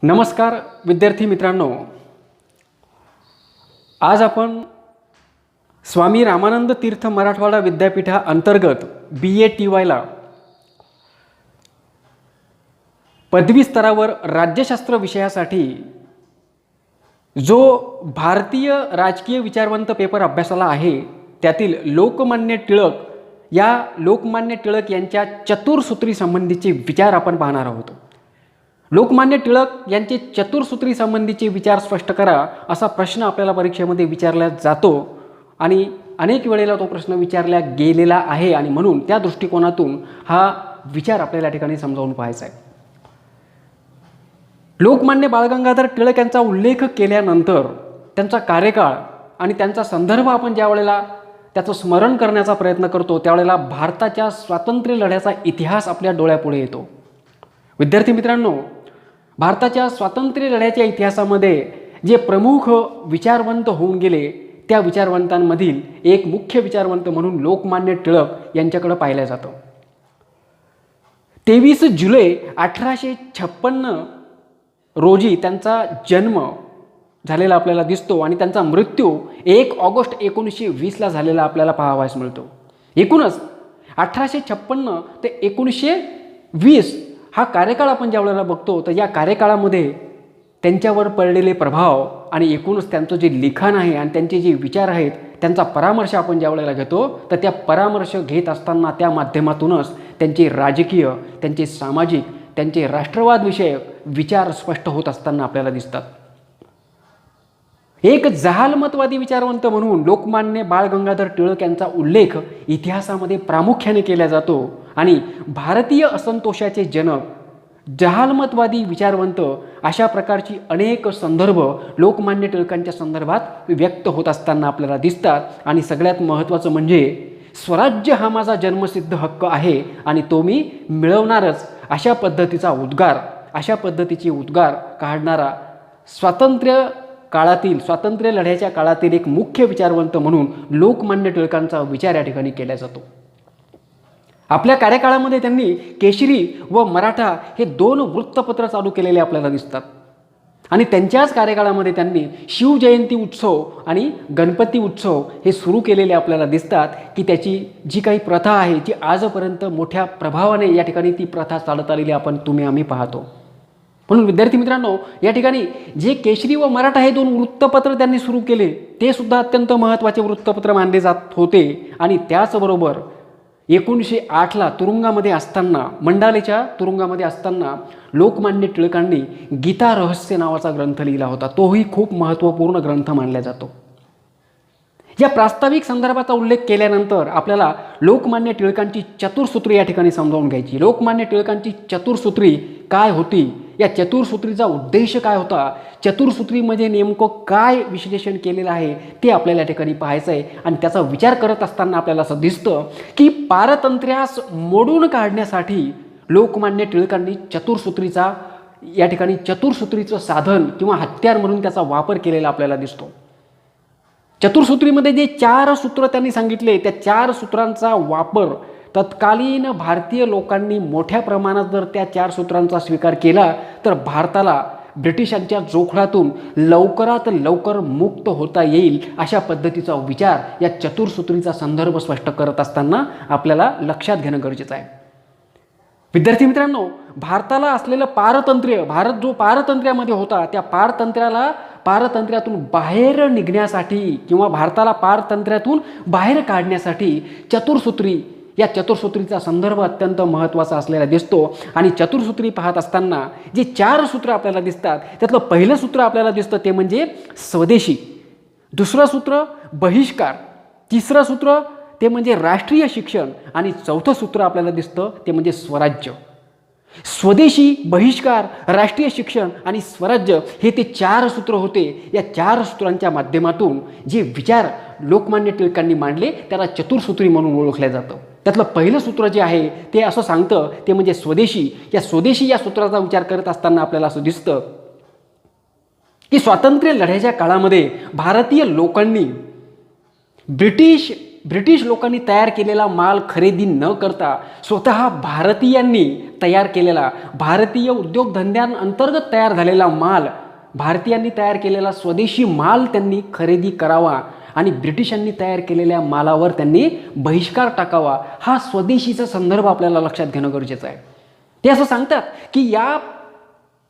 नमस्कार विद्यार्थी मित्रांनो, आज आपण स्वामी रामानंद तीर्थ मराठवाडा विद्यापीठा अंतर्गत BA-TYला पदवी स्तरावर राज्यशास्त्र विषयासाठी जो भारतीय राजकीय विचारवंत पेपर अभ्यासाला आहे त्यातील लोकमान्य टिळक यांच्या चतुर्सूत्री संबंधीचे विचार आपण पाहणार आहोत। लोकमान्य टिळक यांचे चतुर्सूत्री संबंधीचे विचार स्पष्ट करा असा प्रश्न आपल्याला परीक्षेमध्ये विचारला जातो आणि अनेक वेळेला तो प्रश्न विचारला गेलेला आहे आणि म्हणून त्या दृष्टिकोनातून हा विचार आपल्याला या ठिकाणी समजावून पाहायचा आहे। लोकमान्य बाळ गंगाधर टिळक यांचा उल्लेख केल्यानंतर त्यांचा कार्यकाळ आणि त्यांचा संदर्भ आपण ज्या वेळेला त्याचं स्मरण करण्याचा प्रयत्न करतो त्यावेळेला भारताच्या स्वातंत्र्य लढ्याचा इतिहास आपल्या डोळ्यापुढे येतो। विद्यार्थी मित्रांनो, भारताच्या स्वातंत्र्य लढ्याच्या इतिहासामध्ये जे प्रमुख विचारवंत होऊन गेले त्या विचारवंतांमधील एक मुख्य विचारवंत म्हणून लोकमान्य टिळक यांच्याकडे पाहिलं जातं। 23 जुलै 1856 रोजी त्यांचा जन्म झालेला आपल्याला दिसतो आणि त्यांचा मृत्यू 1 ऑगस्ट 1920ला झालेला आपल्याला पाहावयास मिळतो। एकूणच 1856 ते 1920 हा कार्यकाळ आपण ज्या वेळेला बघतो तर या कार्यकाळामध्ये त्यांच्यावर पडलेले प्रभाव आणि एकूणच त्यांचं जे लिखाण आहे आणि त्यांचे जे विचार आहेत त्यांचा परामर्श आपण ज्या वेळेला घेतो तर त्या परामर्श घेत असताना त्या माध्यमातूनच त्यांचे राजकीय, त्यांचे सामाजिक, त्यांचे राष्ट्रवाद विषयक विचार स्पष्ट होत असताना आपल्याला दिसतात। एक जहालमतवादी विचारवंत म्हणून लोकमान्य बाळ गंगाधर टिळक यांचा उल्लेख इतिहासामध्ये प्रामुख्याने केला जातो आणि भारतीय असंतोषाचे जनक, जहालमतवादी विचारवंत अशा प्रकारची अनेक संदर्भ लोकमान्य टिळकांच्या संदर्भात व्यक्त होत असताना आपल्याला दिसतात आणि सगळ्यात महत्त्वाचं म्हणजे स्वराज्य हा माझा जन्मसिद्ध हक्क आहे आणि तो मी मिळवणारच अशा पद्धतीचे उद्गार काढणारा स्वातंत्र्य लढ्याच्या काळातील एक मुख्य विचारवंत म्हणून लोकमान्य टिळकांचा विचार या ठिकाणी केला जातो। आपल्या कार्यकाळामध्ये त्यांनी केशरी व मराठा हे 2 वृत्तपत्र चालू केलेले आपल्याला दिसतात आणि त्यांच्याच कार्यकाळामध्ये त्यांनी शिवजयंती उत्सव आणि गणपती उत्सव हे सुरू केलेले आपल्याला दिसतात की त्याची जी काही प्रथा आहे जी आजपर्यंत मोठ्या प्रभावाने या ठिकाणी ती प्रथा चालत आलेली आम्ही पाहतो। म्हणून विद्यार्थी मित्रांनो, या ठिकाणी जे केशरी व मराठा हे 2 वृत्तपत्र त्यांनी सुरू केले ते सुद्धा अत्यंत महत्त्वाचे वृत्तपत्र मानले जात होते आणि त्याचबरोबर 1908ला तुरुंगामध्ये असताना, मंडालेच्या तुरुंगामध्ये असताना लोकमान्य टिळकांनी गीता रहस्य नावाचा ग्रंथ लिहिला होता। तोही खूप महत्त्वपूर्ण ग्रंथ मानला जातो। या प्रास्ताविक संदर्भाचा उल्लेख केल्यानंतर आपल्याला लोकमान्य टिळकांची चतुर्सूत्री या ठिकाणी समजावून घ्यायची। लोकमान्य टिळकांची चतुर्सूत्री काय होती, या चतुर्सूत्रीचा उद्देश काय होता, चतुर्सूत्रीमध्ये नेमकं काय विश्लेषण केलेलं आहे ते आपल्याला या ठिकाणी पाहायचं आहे आणि त्याचा विचार करत असताना आपल्याला असं दिसतं की पारतंत्र्यास मोडून काढण्यासाठी लोकमान्य टिळकांनी चतुर्सूत्रीचं साधन किंवा हत्यार म्हणून त्याचा वापर केलेला आपल्याला दिसतो। चतुर्सूत्रीमध्ये जे 4 सूत्र त्यांनी सांगितले त्या 4 सूत्रांचा वापर तत्कालीन भारतीय लोकांनी मोठ्या प्रमाणात जर त्या 4 सूत्रांचा स्वीकार केला तर भारताला ब्रिटिशांच्या जोखडातून लवकरात लवकर मुक्त होता येईल अशा पद्धतीचा विचार या चतुर्सूत्रीचा संदर्भ स्पष्ट करत असताना आपल्याला लक्षात घेणं गरजेचं आहे। विद्यार्थी मित्रांनो, भारताला असलेलं भारत जो पारतंत्र्यामध्ये होता त्या पारतंत्र्यातून बाहेर निघण्यासाठी किंवा भारताला पारतंत्र्यातून बाहेर काढण्यासाठी या चतुर्सूत्रीचा संदर्भ अत्यंत महत्त्वाचा असलेला दिसतो आणि चतुर्सूत्री पाहत असताना जे 4 सूत्र आपल्याला दिसतात त्यातलं पहिलं सूत्र आपल्याला दिसतं ते म्हणजे स्वदेशी, दुसरं सूत्र बहिष्कार, तिसरं सूत्र ते म्हणजे राष्ट्रीय शिक्षण आणि चौथं सूत्र आपल्याला दिसतं ते म्हणजे स्वराज्य। स्वदेशी, बहिष्कार, राष्ट्रीय शिक्षण आणि स्वराज्य हे ते 4 सूत्र होते। या 4 सूत्रांच्या माध्यमातून जे विचार लोकमान्य टिळकांनी मांडले त्याला चतुर्सूत्री म्हणून ओळखलं जातं। त्यातलं पहिलं सूत्र जे आहे ते असं सांगतं ते म्हणजे स्वदेशी या सूत्राचा विचार करत असताना आपल्याला असं दिसतं की स्वातंत्र्य लढ्याच्या काळामध्ये भारतीय लोकांनी ब्रिटिश ब्रिटिश लोकांनी तयार केलेला माल खरेदी न करता स्वतः भारतीयांनी तयार केलेला, भारतीय उद्योगधंद्यांअंतर्गत तयार झालेला माल, भारतीयांनी तयार केलेला स्वदेशी माल त्यांनी खरेदी करावा आणि ब्रिटिशांनी तयार केलेल्या मालावर त्यांनी बहिष्कार टाकावा. हा स्वदेशीचा संदर्भ आपल्याला लक्षात घेणं गरजेचं आहे. ते असं सांगतात की या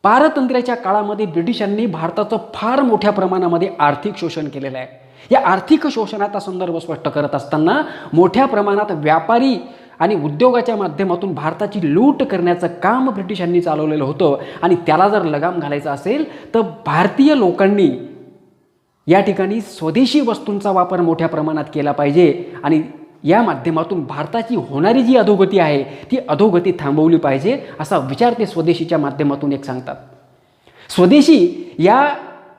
पारतंत्र्याच्या काळामध्ये ब्रिटिशांनी भारताचं फार मोठ्या प्रमाणामध्ये आर्थिक शोषण केलेलं आहे. या आर्थिक शोषणाचा संदर्भ स्पष्ट करत असताना मोठ्या प्रमाणात व्यापारी आणि उद्योगाच्या माध्यमातून भारताची लूट करण्याचं काम ब्रिटिशांनी चालवलेलं होतं आणि त्याला जर लगाम घालायचा असेल तर भारतीय लोकांनी या ठिकाणी स्वदेशी वस्तूंचा वापर मोठ्या प्रमाणात केला पाहिजे आणि या माध्यमातून भारताची होणारी जी अधोगती आहे ती अधोगती थांबवली पाहिजे असा विचार ते स्वदेशीच्या माध्यमातून एक सांगतात. स्वदेशी या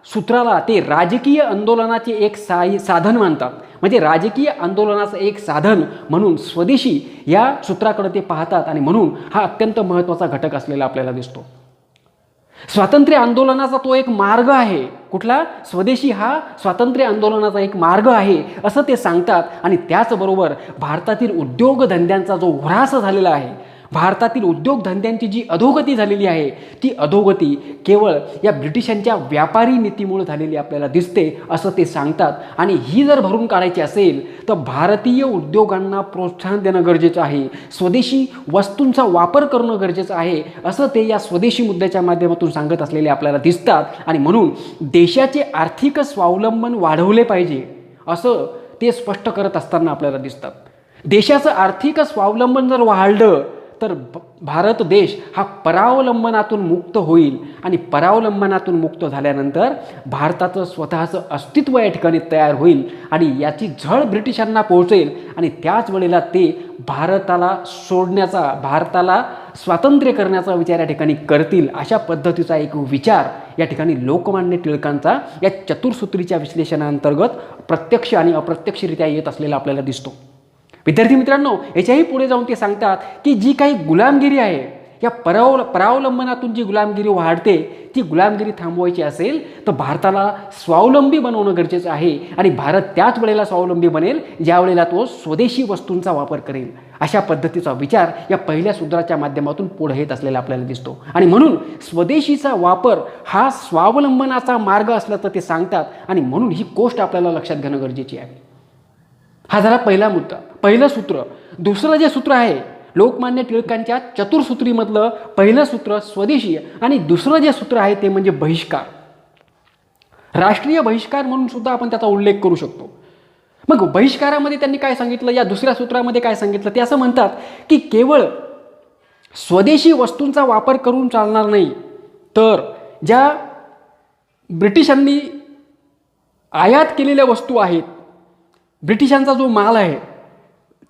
सूत्राला ते राजकीय आंदोलनाचे एक साधन मानतात. म्हणजे राजकीय आंदोलनाचं एक साधन म्हणून स्वदेशी या सूत्राकडे ते पाहतात आणि म्हणून हा अत्यंत महत्त्वाचा घटक असलेला आपल्याला दिसतो. स्वातंत्र्य आंदोलनाचा तो एक मार्ग आहे. कुठला? स्वदेशी हा स्वातंत्र्य आंदोलनाचा एक मार्ग आहे असं ते सांगतात आणि त्याचबरोबर भारतातील उद्योगधंद्यांचा जो ऱ्हास झालेला आहे, भारतातील उद्योगधंद्यांची जी अधोगती झालेली आहे ती अधोगती केवळ या ब्रिटिशांच्या व्यापारी नीतीमुळे झालेली आपल्याला दिसते असं ते सांगतात. आणि ही जर भरून काढायची असेल तर भारतीय उद्योगांना प्रोत्साहन देणं गरजेचं आहे, स्वदेशी वस्तूंचा वापर करणं गरजेचं आहे असं ते या स्वदेशी मुद्द्याच्या माध्यमातून सांगत असलेले आपल्याला दिसतात. आणि म्हणून देशाचे आर्थिक स्वावलंबन वाढवले पाहिजे असं ते स्पष्ट करत असताना आपल्याला दिसतात. देशाचं आर्थिक स्वावलंबन जर वाढलं तर भारत देश हा परावलंबनातून मुक्त होईल आणि परावलंबनातून मुक्त झाल्यानंतर भारताचं स्वतःचं अस्तित्व या ठिकाणी तयार होईल आणि याची झळ ब्रिटिशांना पोहोचेल आणि त्याच वेळेला ते भारताला सोडण्याचा, भारताला स्वातंत्र्य करण्याचा विचार या ठिकाणी करतील. अशा पद्धतीचा एक विचार या ठिकाणी लोकमान्य टिळकांचा या चतुर्सूत्रीच्या विश्लेषणाअंतर्गत प्रत्यक्ष आणि अप्रत्यक्षरित्या येत असलेला आपल्याला दिसतो. विद्यार्थी मित्रांनो, याच्याही पुढे जाऊन ते सांगतात की जी काही गुलामगिरी आहे, या परावलंबनातून जी गुलामगिरी वाढते ती गुलामगिरी थांबवायची असेल तर भारताला स्वावलंबी बनवणं गरजेचं आहे आणि भारत त्याच वेळेला स्वावलंबी बनेल ज्या वेळेला तो स्वदेशी वस्तूंचा वापर करेल. अशा पद्धतीचा विचार या पहिल्या सूत्राच्या माध्यमातून पुढे येत असलेला आपल्याला दिसतो. आणि म्हणून स्वदेशीचा वापर हा स्वावलंबनाचा मार्ग असल्याचं ते सांगतात आणि म्हणून ही गोष्ट आपल्याला लक्षात घेणं गरजेची आहे. हा झाला पहिला मुद्दा, पहिलं सूत्र. दुसरं जे सूत्र आहे लोकमान्य टिळकांच्या चतुर्सूत्रीमधलं पहिलं सूत्र स्वदेशी आणि दुसरं जे सूत्र आहे ते म्हणजे बहिष्कार, राष्ट्रीय बहिष्कार म्हणून सुद्धा आपण त्याचा उल्लेख करू शकतो. मग बहिष्कारामध्ये त्यांनी काय सांगितलं, या दुसऱ्या सूत्रामध्ये काय सांगितलं, ते असं म्हणतात की केवळ स्वदेशी वस्तूंचा वापर करून चालणार नाही, तर ज्या ब्रिटिशांनी आयात केलेल्या वस्तू आहेत, ब्रिटिशांचा जो माल आहे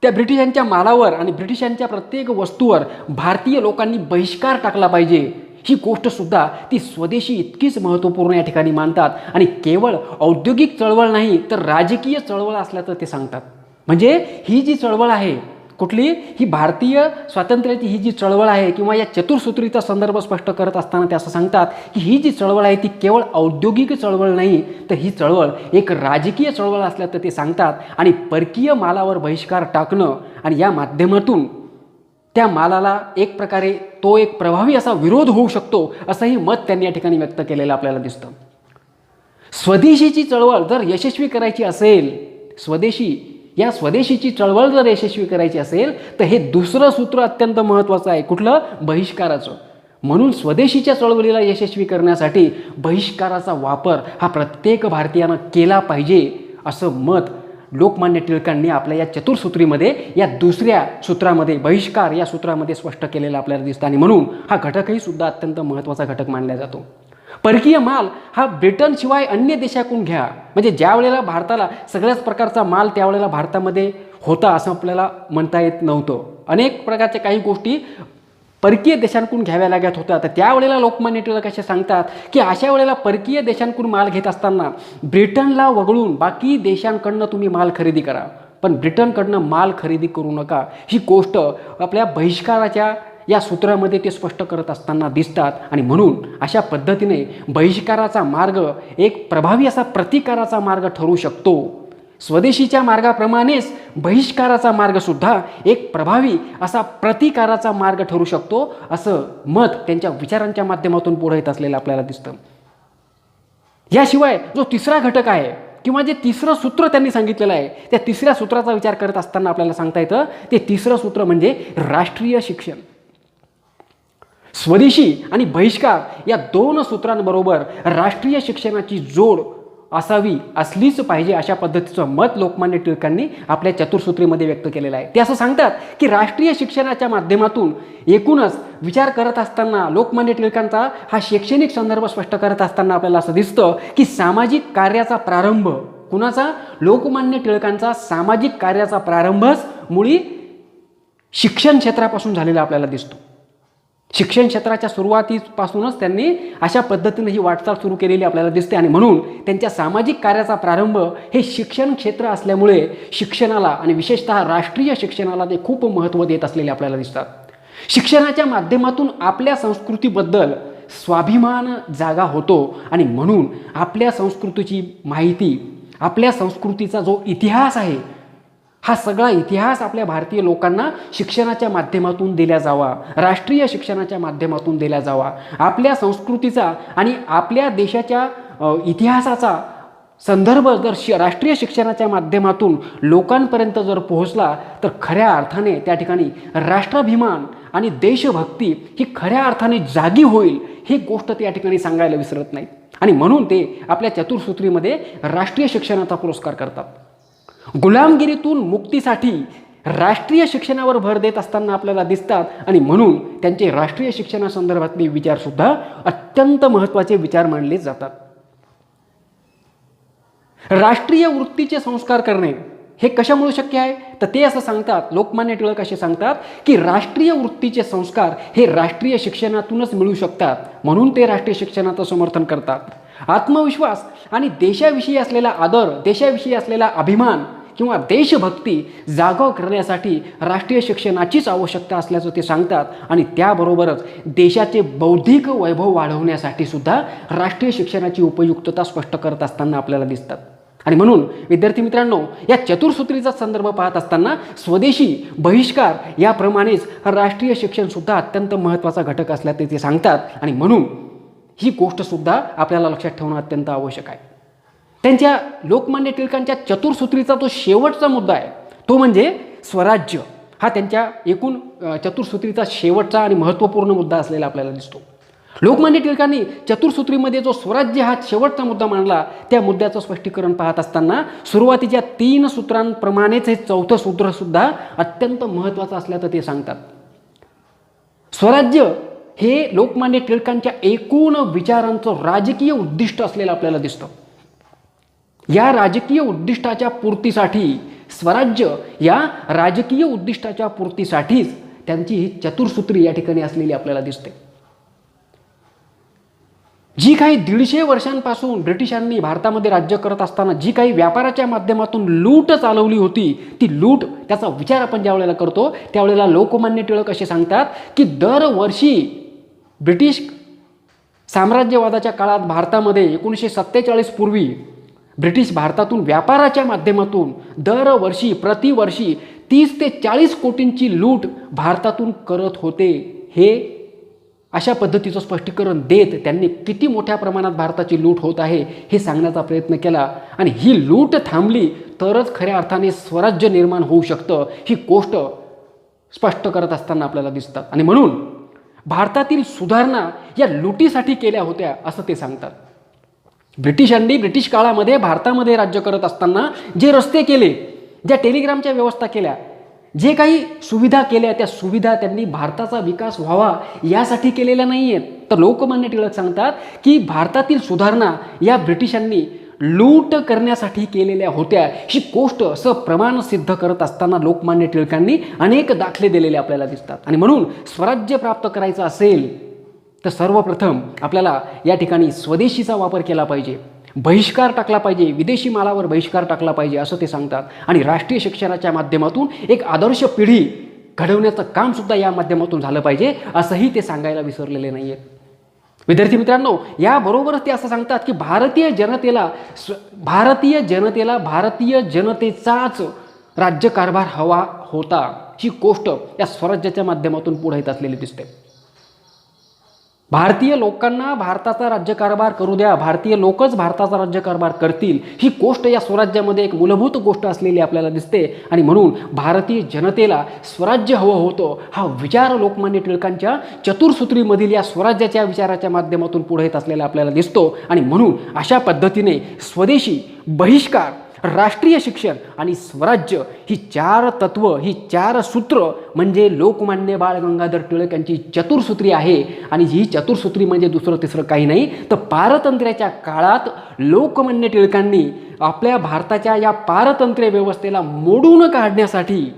त्या ब्रिटिशांच्या मालावर आणि ब्रिटिशांच्या प्रत्येक वस्तूवर भारतीय लोकांनी बहिष्कार टाकला पाहिजे. ही गोष्टसुद्धा ती स्वदेशी इतकीच महत्त्वपूर्ण या ठिकाणी मानतात आणि केवळ औद्योगिक चळवळ नाही तर राजकीय चळवळ असल्याचं ते सांगतात. म्हणजे ही जी चळवळ आहे कुठली, ही भारतीय स्वातंत्र्याची ही जी चळवळ आहे किंवा या चतुर्सूत्रीचा संदर्भ स्पष्ट करत असताना ते असं सांगतात की ही जी चळवळ आहे ती केवळ औद्योगिक चळवळ नाही तर ही चळवळ एक राजकीय चळवळ असल्याचं ते सांगतात. आणि परकीय मालावर बहिष्कार टाकणं आणि या माध्यमातून त्या मालाला एक प्रकारे तो एक प्रभावी असा विरोध होऊ शकतो असंही मत त्यांनी या ठिकाणी व्यक्त केलेलं आपल्याला दिसतं. स्वदेशीची चळवळ जर यशस्वी करायची असेल, या स्वदेशीची चळवळ जर यशस्वी करायची असेल तर हे दुसरं सूत्र अत्यंत महत्त्वाचं आहे. कुठलं? बहिष्काराचं. म्हणून स्वदेशीच्या चळवळीला यशस्वी करण्यासाठी बहिष्काराचा वापर हा प्रत्येक भारतीयानं केला पाहिजे असं मत लोकमान्य टिळकांनी आपल्या या चतुर्सूत्रीमध्ये या दुसऱ्या सूत्रामध्ये बहिष्कार या सूत्रामध्ये स्पष्ट केलेलं आपल्याला दिसतं. आणि म्हणून हा घटकही सुद्धा अत्यंत महत्त्वाचा घटक मानला जातो. परकीय माल हा ब्रिटनशिवाय अन्य देशाकडून घ्या, म्हणजे ज्या वेळेला भारताला सगळ्याच प्रकारचा माल त्यावेळेला भारतामध्ये होता असं आपल्याला म्हणता येत नव्हतं. अनेक प्रकारच्या काही गोष्टी परकीय देशांकडून घ्याव्या लागत होत्या. तर त्यावेळेला लोकमान्य टिळक असे सांगतात की अशा वेळेला परकीय देशांकडून माल घेत असताना ब्रिटनला वगळून बाकी देशांकडनं तुम्ही माल खरेदी करा, पण ब्रिटनकडनं माल खरेदी करू नका. ही गोष्ट आपल्या बहिष्काराच्या या सूत्रामध्ये ते स्पष्ट करत असताना दिसतात. आणि म्हणून अशा पद्धतीने बहिष्काराचा मार्ग एक प्रभावी असा प्रतिकाराचा मार्ग ठरू शकतो. स्वदेशीच्या मार्गाप्रमाणेच बहिष्काराचा मार्गसुद्धा एक प्रभावी असा प्रतिकाराचा मार्ग ठरू शकतो, असं मत त्यांच्या विचारांच्या माध्यमातून पुढे येत असलेलं आपल्याला दिसतं. याशिवाय जो तिसरा घटक आहे किंवा जे तिसरं सूत्र त्यांनी सांगितलेलं आहे, त्या तिसऱ्या सूत्राचा विचार करत असताना आपल्याला सांगता येतं ते तिसरं सूत्र म्हणजे राष्ट्रीय शिक्षण. स्वदेशी आणि बहिष्कार या दोन सूत्रांबरोबर राष्ट्रीय शिक्षणाची जोड असलीच पाहिजे, अशा पद्धतीचं मत लोकमान्य टिळकांनी आपल्या चतुर्सूत्रीमध्ये व्यक्त केलेलं आहे. ते असं सांगतात की राष्ट्रीय शिक्षणाच्या माध्यमातून एकूणच विचार करत असताना लोकमान्य टिळकांचा हा शैक्षणिक संदर्भ स्पष्ट करत असताना आपल्याला असं दिसतं की सामाजिक कार्याचा प्रारंभ कुणाचा? लोकमान्य टिळकांचा सामाजिक कार्याचा प्रारंभच मुळी शिक्षण क्षेत्रापासून झालेला आपल्याला दिसतो. शिक्षण क्षेत्राच्या सुरुवातीपासूनच त्यांनी अशा पद्धतीने ही वाटचाल सुरू केलेली आपल्याला दिसते आणि म्हणून त्यांच्या सामाजिक कार्याचा प्रारंभ हे शिक्षण क्षेत्र असल्यामुळे शिक्षणाला आणि विशेषतः राष्ट्रीय शिक्षणाला ते खूप महत्त्व देत असलेले आपल्याला दिसतात. शिक्षणाच्या माध्यमातून आपल्या संस्कृतीबद्दल स्वाभिमान जागा होतो आणि म्हणून आपल्या संस्कृतीची माहिती, आपल्या संस्कृतीचा जो इतिहास आहे हा सगळा इतिहास आपल्या भारतीय लोकांना शिक्षणाच्या माध्यमातून दिला जावा, राष्ट्रीय शिक्षणाच्या माध्यमातून दिला जावा. आपल्या संस्कृतीचा आणि आपल्या देशाच्या इतिहासाचा संदर्भ जर राष्ट्रीय शिक्षणाच्या माध्यमातून लोकांपर्यंत जर पोहोचला तर खऱ्या अर्थाने त्या ठिकाणी राष्ट्राभिमान आणि देशभक्ती ही खऱ्या अर्थाने जागी होईल, ही गोष्ट त्या ठिकाणी सांगायला विसरत नाहीत. आणि म्हणून ते आपल्या चतुर्सूत्रीमध्ये राष्ट्रीय शिक्षणाचा पुरस्कार करतात. गुलामगिरीतून मुक्तीसाठी राष्ट्रीय शिक्षणावर भर देत असताना आपल्याला दिसतात आणि म्हणून त्यांचे राष्ट्रीय शिक्षणासंदर्भातले विचारसुद्धा अत्यंत महत्त्वाचे विचार मानले जातात. राष्ट्रीय वृत्तीचे संस्कार करणे हे कशामुळे शक्य आहे तर ते असं सांगतात, लोकमान्य टिळक असे सांगतात की राष्ट्रीय वृत्तीचे संस्कार हे राष्ट्रीय शिक्षणातूनच मिळू शकतात, म्हणून ते राष्ट्रीय शिक्षणाचं समर्थन करतात. आत्मविश्वास आणि देशाविषयी असलेला आदर, देशाविषयी असलेला अभिमान किंवा देशभक्ती जागा करण्यासाठी राष्ट्रीय शिक्षणाचीच आवश्यकता असल्याचं ते सांगतात आणि त्याबरोबरच देशाचे बौद्धिक वैभव वाढवण्यासाठी सुद्धा राष्ट्रीय शिक्षणाची उपयुक्तता स्पष्ट करत असताना आपल्याला दिसतात. आणि म्हणून विद्यार्थी मित्रांनो, या चतुर्सूत्रीचा संदर्भ पाहत असताना स्वदेशी बहिष्कार याप्रमाणेच राष्ट्रीय शिक्षणसुद्धा अत्यंत महत्त्वाचा घटक असल्याचे ते सांगतात आणि म्हणून ही गोष्टसुद्धा आपल्याला लक्षात ठेवणं अत्यंत आवश्यक आहे. त्यांच्या लोकमान्य टिळकांच्या चतुर्सूत्रीचा जो शेवटचा मुद्दा आहे तो म्हणजे स्वराज्य, हा त्यांच्या एकूण चतुर्सूत्रीचा शेवटचा आणि महत्त्वपूर्ण मुद्दा असलेला आपल्याला दिसतो. लोकमान्य टिळकांनी चतुर्सूत्रीमध्ये जो स्वराज्य हा शेवटचा मुद्दा मांडला, त्या मुद्द्याचं स्पष्टीकरण पाहत असताना सुरुवातीच्या 3 सूत्रांप्रमाणेच हे चौथं सूत्रसुद्धा अत्यंत महत्त्वाचं असल्याचं ते सांगतात. स्वराज्य हे लोकमान्य टिळकांच्या एकूण विचारांचं राजकीय उद्दिष्ट असलेलं आपल्याला दिसतं. या राजकीय उद्दिष्टाच्या पूर्तीसाठी स्वराज्य या राजकीय उद्दिष्टाच्या पूर्तीसाठीच त्यांची ही चतुर्सूत्री या ठिकाणी असलेली आपल्याला दिसते. जी काही 150 वर्षांपासून ब्रिटिशांनी भारतामध्ये राज्य करत असताना जी काही व्यापाराच्या माध्यमातून लूट चालवली होती, ती लूट त्याचा विचार आपण ज्या वेळेला करतो त्यावेळेला लोकमान्य टिळक असे सांगतात की दरवर्षी ब्रिटिश साम्राज्यवादाच्या काळात भारतामध्ये 1947 पूर्वी ब्रिटिश भारतातून व्यापाराच्या माध्यमातून दरवर्षी प्रतिवर्षी 30 ते 40 कोटींची लूट भारतातून करत होते. हे अशा पद्धतीचं स्पष्टीकरण देत त्यांनी किती मोठ्या प्रमाणात भारताची लूट होत आहे हे सांगण्याचा प्रयत्न केला आणि ही लूट थांबली तरच खऱ्या अर्थाने स्वराज्य निर्माण होऊ शकतं, ही गोष्ट स्पष्ट करत असताना आपल्याला दिसतात. आणि म्हणून भारतातील सुधारणा या लुटीसाठी केल्या होत्या असं ते सांगतात. ब्रिटिशांनी ब्रिटिश काळामध्ये भारतामध्ये राज्य करत असताना जे रस्ते केले, ज्या टेलिग्रामच्या व्यवस्था केल्या, जे काही सुविधा केल्या, त्या सुविधा त्यांनी भारताचा विकास व्हावा यासाठी केलेल्या नाही आहेत. तर लोकमान्य टिळक सांगतात की भारतातील सुधारणा या ब्रिटिशांनी लूट करण्यासाठी केलेल्या होत्या, ही गोष्ट असं प्रमाण सिद्ध करत असताना लोकमान्य टिळकांनी अनेक दाखले दिलेले आपल्याला दिसतात. आणि म्हणून स्वराज्य प्राप्त करायचं असेल तर सर्वप्रथम आपल्याला या ठिकाणी स्वदेशीचा वापर केला पाहिजे, बहिष्कार टाकला पाहिजे, विदेशी मालावर बहिष्कार टाकला पाहिजे असं ते सांगतात. आणि राष्ट्रीय शिक्षणाच्या माध्यमातून एक आदर्श पिढी घडवण्याचं कामसुद्धा या माध्यमातून झालं पाहिजे असंही ते सांगायला विसरलेले नाही आहेत. विद्यार्थी मित्रांनो, याबरोबरच ते असं सांगतात की भारतीय जनतेचाच राज्यकारभार हवा होता, ही गोष्ट या स्वराज्याच्या माध्यमातून पुढे येत असलेली दिसते. भारतीय लोकांना भारताचा राज्यकारभार करू द्या, भारतीय लोकच भारताचा राज्यकारभार करतील, ही गोष्ट या स्वराज्यामध्ये एक मूलभूत गोष्ट असलेली आपल्याला दिसते. आणि म्हणून भारतीय जनतेला स्वराज्य हवं होतं हा विचार लोकमान्य टिळकांच्या चतुर्सूत्रीमधील या स्वराज्याच्या विचाराच्या माध्यमातून पुढे येत असलेला आपल्याला दिसतो. आणि म्हणून अशा पद्धतीने स्वदेशी, बहिष्कार, राष्ट्रीय शिक्षण आणि स्वराज्य ही चार तत्व, ही चार सूत्र म्हणजे लोकमान्य बाळ गंगाधर टिळक यांची चतुर्सूत्री आहे. आणि ही चतुर्सूत्री म्हणजे दुसरं तिसरं काही नाही तर पारतंत्र्याच्या काळात लोकमान्य टिळकांनी आपल्या भारताच्या या पारतंत्र्य व्यवस्थेला मोडून काढण्यासाठी,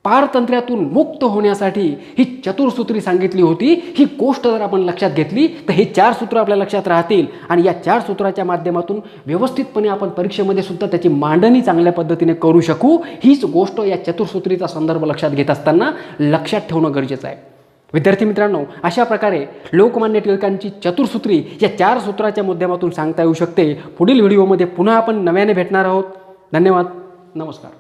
पारतंत्र्यातून मुक्त होण्यासाठी ही चतुर्सूत्री सांगितली होती. ही गोष्ट जर आपण लक्षात घेतली तर हे चार सूत्र आपल्या लक्षात राहतील आणि या चार सूत्राच्या माध्यमातून व्यवस्थितपणे आपण परीक्षेमध्ये सुद्धा त्याची मांडणी चांगल्या पद्धतीने करू शकू. हीच गोष्ट या चतुर्सूत्रीचा संदर्भ लक्षात घेत असताना लक्षात ठेवणं गरजेचं आहे. विद्यार्थी मित्रांनो, अशा प्रकारे लोकमान्य टिळकांची चतुर्सूत्री या चार सूत्राच्या माध्यमातून सांगता येऊ शकते. पुढील व्हिडिओमध्ये पुन्हा आपण नव्याने भेटणार आहोत. धन्यवाद. नमस्कार.